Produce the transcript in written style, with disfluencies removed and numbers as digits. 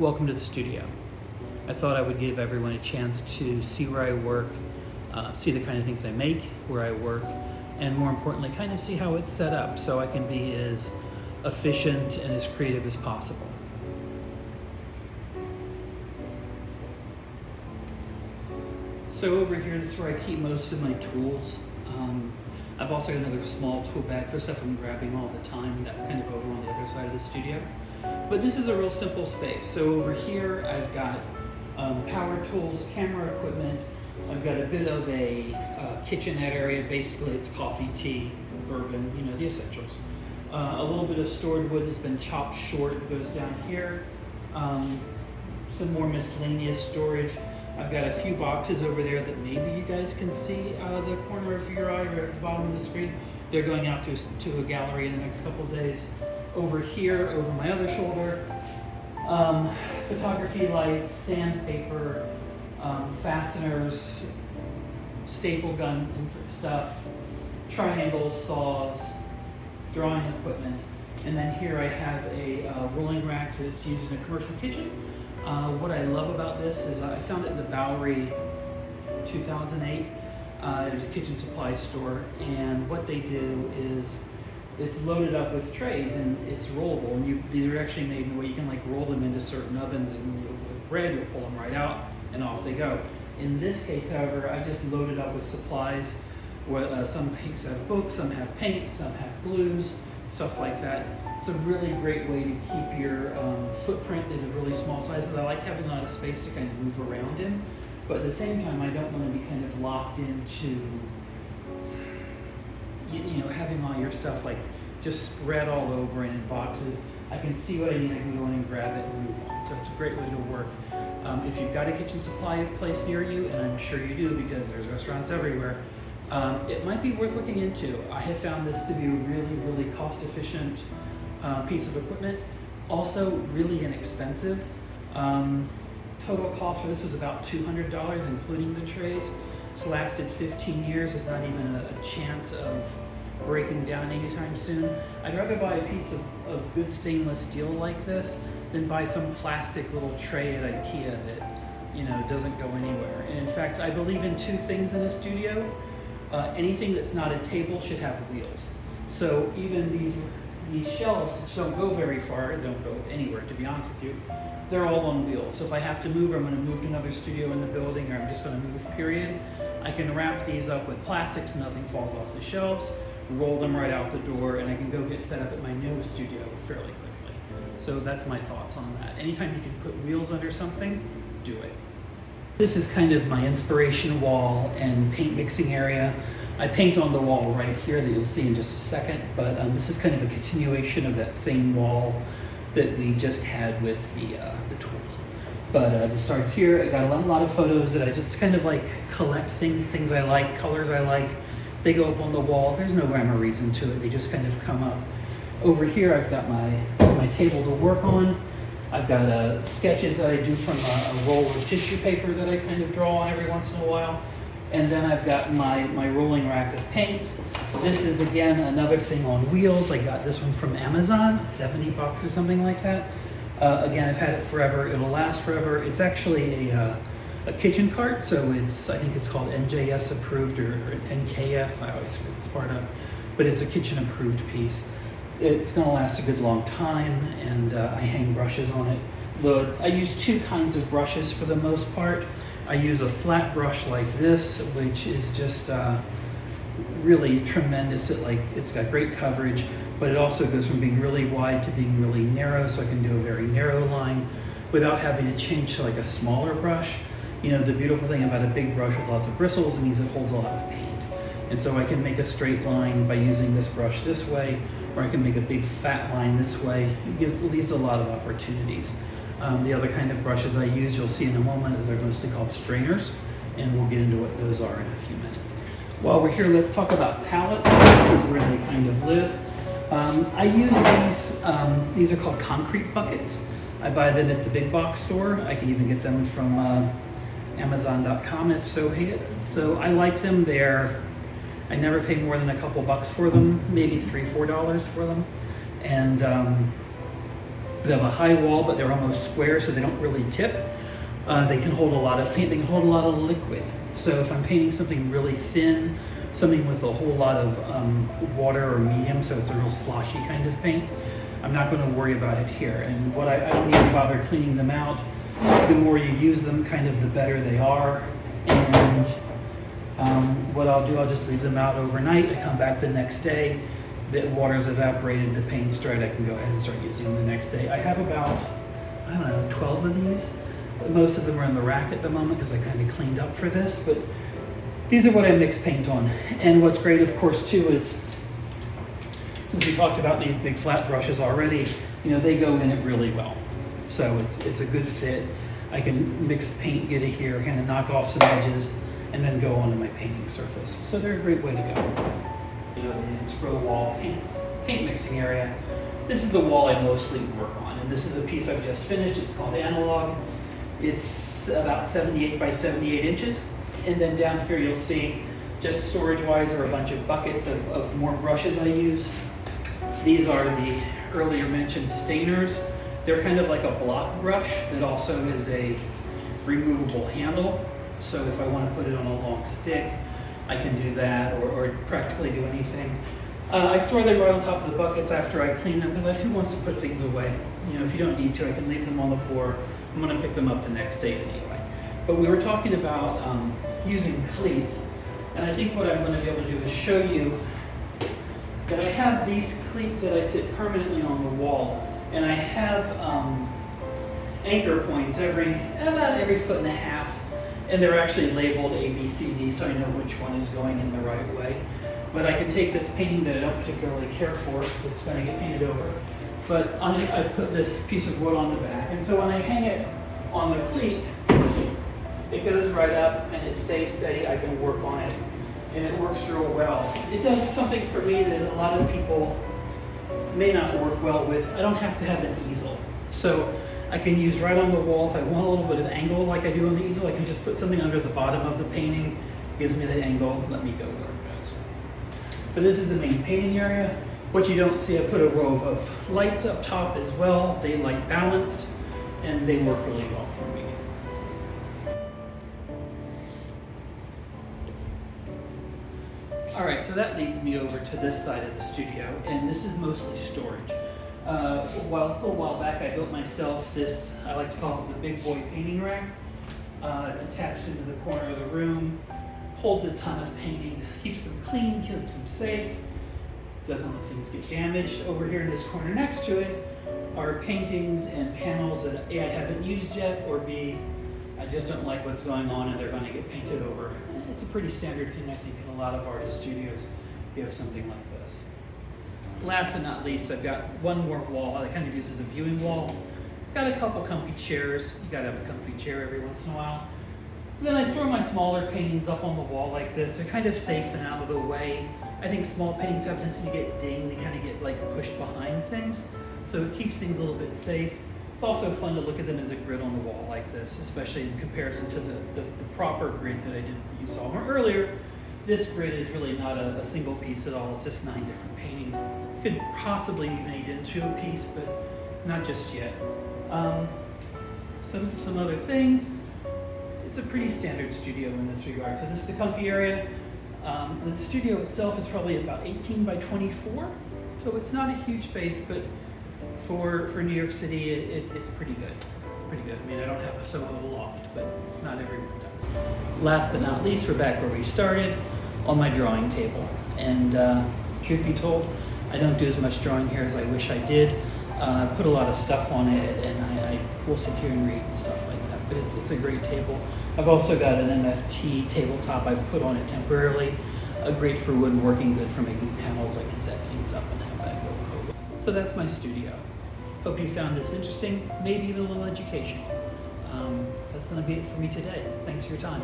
Welcome to the studio. I thought I would give everyone a chance to see where I work, see the kind of things I make, where I work, and more importantly, kind of see how it's set up so I can be as efficient and as creative as possible. So over here, this is where I keep most of my tools. I've also got another small tool bag for stuff I'm grabbing all the time. That's kind of over on the other side of the studio. But this is a real simple space. So over here, I've got power tools, camera equipment. I've got a bit of a kitchenette area. Basically, it's coffee, tea, bourbon, you know, the essentials. A little bit of stored wood has been chopped short. It goes down here. Some more miscellaneous storage. I've got a few boxes over there that maybe you guys can see out of the corner of your eye or at the bottom of the screen. They're going out to a gallery in the next couple of days. Over here, over my other shoulder, photography lights, sandpaper, fasteners, staple gun stuff, triangles, saws, drawing equipment. And then here I have a rolling rack that's used in a commercial kitchen. What I love about this is I found it in the Bowery 2008. It was a kitchen supply store, and what they do is it's loaded up with trays and it's rollable. And these are actually made in a way you can like roll them into certain ovens, and with bread you'll pull them right out and off they go. In this case, however, I just loaded up with supplies. Some paints have books, some have paints, some have glues, stuff like that. It's a really great way to keep your footprint at a really small size. I like having a lot of space to kind of move around in, but at the same time, I don't want to be kind of locked into, you know, having all your stuff like just spread all over and in boxes. I can see what I need, I can go in and grab it and move on. So it's a great way to work. If you've got a kitchen supply place near you, and I'm sure you do because there's restaurants everywhere, it might be worth looking into. I have found this to be a really, really cost-efficient piece of equipment. Also really inexpensive. Total cost for this was about $200, including the trays. It's lasted 15 years. It's not even a chance of breaking down anytime soon. I'd rather buy a piece of good stainless steel like this than buy some plastic little tray at IKEA that, you know, doesn't go anywhere. And in fact, I believe in two things in a studio. Anything that's not a table should have wheels. So even these shelves don't go very far, don't go anywhere, to be honest with you. They're all on wheels. So if I have to move, or I'm going to move to another studio in the building, or I'm just going to move, period, I can wrap these up with plastic so nothing falls off the shelves, roll them right out the door, and I can go get set up at my new studio fairly quickly. So that's my thoughts on that. Anytime you can put wheels under something, do it. This is kind of my inspiration wall and paint mixing area. I paint on the wall right here that you'll see in just a second, but this is kind of a continuation of that same wall that we just had with the tools. But it starts here. I got a lot of photos that I just kind of like collect things I like, colors I like. They go up on the wall. There's no rhyme or reason to it. They just kind of come up. Over here, I've got my table to work on. I've got sketches that I do from a roll of tissue paper that I kind of draw on every once in a while. And then I've got my rolling rack of paints. This is, again, another thing on wheels. I got this one from Amazon, $70 or something like that. Again, I've had it forever. It'll last forever. It's actually a kitchen cart, so I think it's called NJS approved or NKS. I always screw this part up. But it's a kitchen approved piece. It's going to last a good long time, and I hang brushes on it. I use two kinds of brushes for the most part. I use a flat brush like this, which is just really tremendous. It's got great coverage, but it also goes from being really wide to being really narrow, so I can do a very narrow line without having to change to like a smaller brush. You know, the beautiful thing about a big brush with lots of bristles, it means it holds a lot of paint. And so I can make a straight line by using this brush this way, or I can make a big fat line this way. It leaves a lot of opportunities. The other kind of brushes I use, you'll see in a moment, they're mostly called strainers, and we'll get into what those are in a few minutes. While we're here, let's talk about palettes. This is where they kind of live. I use these are called concrete buckets. I buy them at the big box store. I can even get them from Amazon.com if so. So I like them. I never pay more than a couple bucks for them, maybe $3-4 for them. And They have a high wall, but they're almost square, so they don't really tip. They can hold a lot of paint. They can hold a lot of liquid. So if I'm painting something really thin, something with a whole lot of water or medium, so it's a real sloshy kind of paint, I'm not going to worry about it here. And what I don't even bother cleaning them out. The more you use them, kind of the better they are. And what I'll do, I'll just leave them out overnight. I come back the next day, the water's evaporated, the paint's dried, I can go ahead and start using them the next day. I have about, I don't know, 12 of these. Most of them are in the rack at the moment because I kind of cleaned up for this, but these are what I mix paint on. And what's great, of course, too, is since we talked about these big flat brushes already, you know, they go in it really well. So it's a good fit. I can mix paint, get it here, kind of knock off some edges, and then go onto my painting surface. So they're a great way to go. And scroll wall paint mixing area. This is the wall I mostly work on, and this is a piece I've just finished. It's called Analog. It's about 78 by 78 inches. And then down here you'll see, just storage-wise, are a bunch of buckets of more brushes I use. These are the earlier mentioned stainers. They're kind of like a block brush that also is a removable handle. So if I want to put it on a long stick, I can do that, or practically do anything. I store them right on top of the buckets after I clean them, because who wants to put things away? You know, if you don't need to, I can leave them on the floor. I'm going to pick them up the next day anyway. But we were talking about using cleats, and I think what I'm going to be able to do is show you that I have these cleats that I sit permanently on the wall, and I have anchor points about every 1.5 feet. And they're actually labeled A, B, C, D, so I know which one is going in the right way. But I can take this painting that I don't particularly care for, that's going to get painted over. But I put this piece of wood on the back, and so when I hang it on the cleat, it goes right up and it stays steady. I can work on it, and it works real well. It does something for me that a lot of people may not work well with. I don't have to have an easel. So I can use right on the wall. If I want a little bit of angle like I do on the easel, I can just put something under the bottom of the painting, gives me that angle, let me go where it goes. But this is the main painting area. What you don't see, I put a row of lights up top as well. They light balanced, and they work really well for me. All right, so that leads me over to this side of the studio, and this is mostly storage. A little while back, I built myself this, I like to call it the big boy painting rack. It's attached into the corner of the room, holds a ton of paintings, keeps them clean, keeps them safe, doesn't let things get damaged. Over here in this corner next to it are paintings and panels that A, I haven't used yet, or B, I just don't like what's going on and they're going to get painted over. It's a pretty standard thing, I think, in a lot of artist studios. You have something like this. Last but not least, I've got one more wall I kind of use as a viewing wall. I've got a couple comfy chairs. You gotta have a comfy chair every once in a while. And then I store my smaller paintings up on the wall like this. They're kind of safe and out of the way. I think small paintings have a tendency to get dinged, they kind of get like pushed behind things. So it keeps things a little bit safe. It's also fun to look at them as a grid on the wall like this, especially in comparison to the proper grid that I did that you saw earlier. This grid is really not a single piece at all. It's just 9 different paintings. Could possibly be made into a piece, but not just yet. Some other things. It's a pretty standard studio in this regard. So this is the comfy area. The studio itself is probably about 18 by 24. So it's not a huge space, but for New York City, it's pretty good. Pretty good. I mean, I don't have a Soho loft, but not everyone does. Last but not least, we're back where we started, on my drawing table. And truth be told, I don't do as much drawing here as I wish I did. Put a lot of stuff on it, and I will sit here and read and stuff like that. But it's a great table. I've also got an MFT tabletop I've put on it temporarily. Great for woodworking, good for making panels. I can set things up and have that go. So that's my studio. Hope you found this interesting, maybe even a little educational. That's going to be it for me today. Thanks for your time.